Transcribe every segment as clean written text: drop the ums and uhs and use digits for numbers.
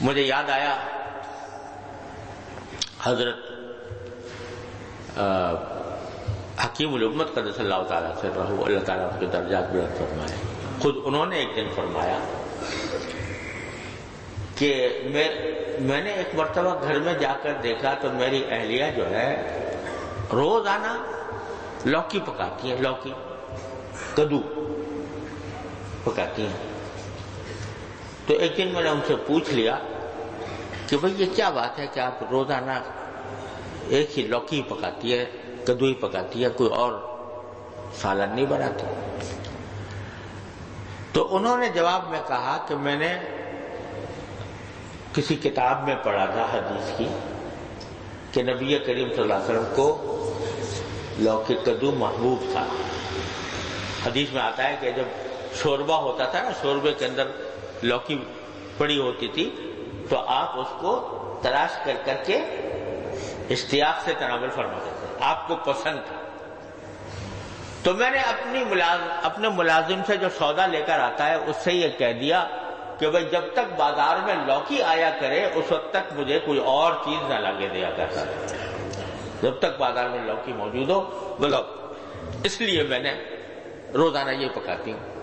مجھے یاد آیا حضرت حکیم الامت قدس اللہ تعالیٰ سے رہو، اللہ تعالیٰ کے درجات بلند فرمائے، خود انہوں نے ایک دن فرمایا کہ میں نے ایک مرتبہ گھر میں جا کر دیکھا تو میری اہلیہ جو ہے روزانہ لوکی پکاتی ہیں، لوکی کدو پکاتی ہیں۔ تو ایک دن میں نے ان سے پوچھ لیا کہ بھئی یہ کیا بات ہے کہ آپ روزانہ ایک ہی لوکی پکاتی ہے، کدو ہی پکاتی ہے، کوئی اور سالن نہیں بناتی؟ تو انہوں نے جواب میں کہا کہ میں نے کسی کتاب میں پڑھا تھا حدیث کی کہ نبی کریم صلی اللہ علیہ وسلم کو لوکی کدو محبوب تھا۔ حدیث میں آتا ہے کہ جب شوربہ ہوتا تھا نا، شوربے کے اندر لوکی پڑی ہوتی تھی تو آپ اس کو تلاش کر کر کے اشتیاق سے تناول فرماتے تھے، آپ کو پسند تھا۔ تو میں نے اپنے ملازم سے جو سودا لے کر آتا ہے اس سے یہ کہہ دیا کہ بھئی جب تک بازار میں لوکی آیا کرے اس وقت تک مجھے کوئی اور چیز نہ لاگے دیا کرتا، جب تک بازار میں لوکی موجود ہو بولو، اس لیے میں نے روزانہ یہ پکاتی ہوں۔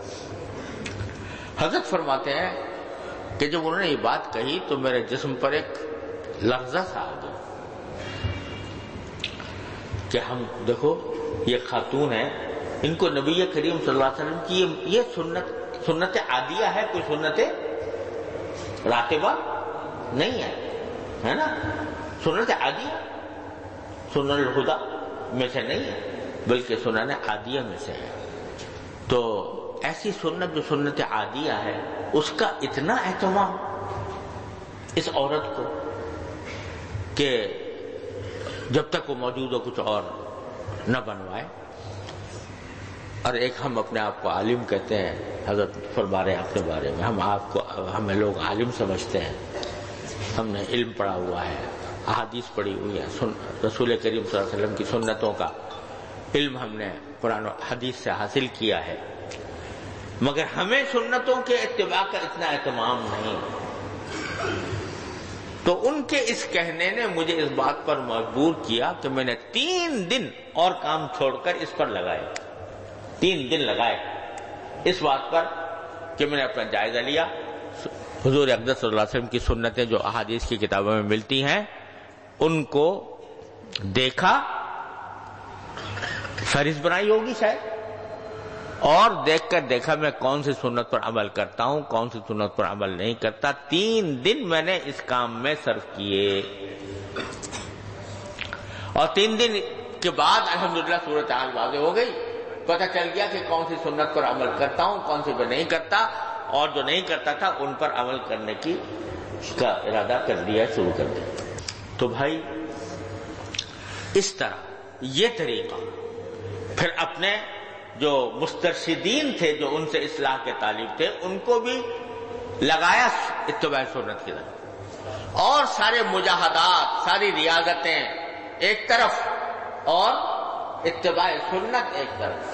حضرت فرماتے ہیں کہ جب انہوں نے یہ بات کہی تو میرے جسم پر ایک لرزہ سا آ گیا کہ ہم دیکھو یہ خاتون ہے، ان کو نبی کریم صلی اللہ علیہ وسلم کی یہ سنت عادیہ ہے، کوئی سنت راتبہ نہیں ہے نا، سنت عادیہ سنن الہدی میں سے نہیں ہے بلکہ سنن عادیہ میں سے ہے۔ تو ایسی سنت جو سنت عادیہ ہے اس کا اتنا اہتمام اس عورت کو کہ جب تک وہ موجود ہو کچھ اور نہ بنوائے۔ اور ایک ہم اپنے آپ کو عالم کہتے ہیں، حضرت فرما رہے ہیں اپنے بارے میں، ہمیں لوگ عالم سمجھتے ہیں، ہم نے علم پڑھا ہوا ہے، احادیث پڑھی ہوئی ہے، رسول کریم صلی اللہ علیہ وسلم کی سنتوں کا علم ہم نے قرآن و حدیث سے حاصل کیا ہے، مگر ہمیں سنتوں کے اتباع کا اتنا اہتمام نہیں۔ تو ان کے اس کہنے نے مجھے اس بات پر مجبور کیا کہ میں نے 3 دن اور کام چھوڑ کر اس پر لگائے، 3 دن لگائے اس بات پر کہ میں نے اپنا جائزہ لیا، حضور اقدس صلی اللہ علیہ وسلم کی سنتیں جو احادیث کی کتابوں میں ملتی ہیں ان کو دیکھا، فہرست بنائی ہوگی شاید، اور دیکھ کر دیکھا میں کون سی سنت پر عمل کرتا ہوں، کون سی سنت پر عمل نہیں کرتا۔ 3 دن میں نے اس کام میں صرف کیے، اور 3 دن کے بعد الحمدللہ صورتحال واضح ہو گئی، پتہ چل گیا کہ کون سی سنت پر عمل کرتا ہوں، کون سی پر نہیں کرتا، اور جو نہیں کرتا تھا ان پر عمل کرنے کا ارادہ کر دیا، شروع کر دیا۔ تو بھائی اس طرح یہ طریقہ پھر اپنے جو مسترشدین تھے جو ان سے اصلاح کے طالب تھے ان کو بھی لگایا اتباع سنت کی طرف، اور سارے مجاہدات، ساری ریاضتیں ایک طرف اور اتباع سنت ایک طرف۔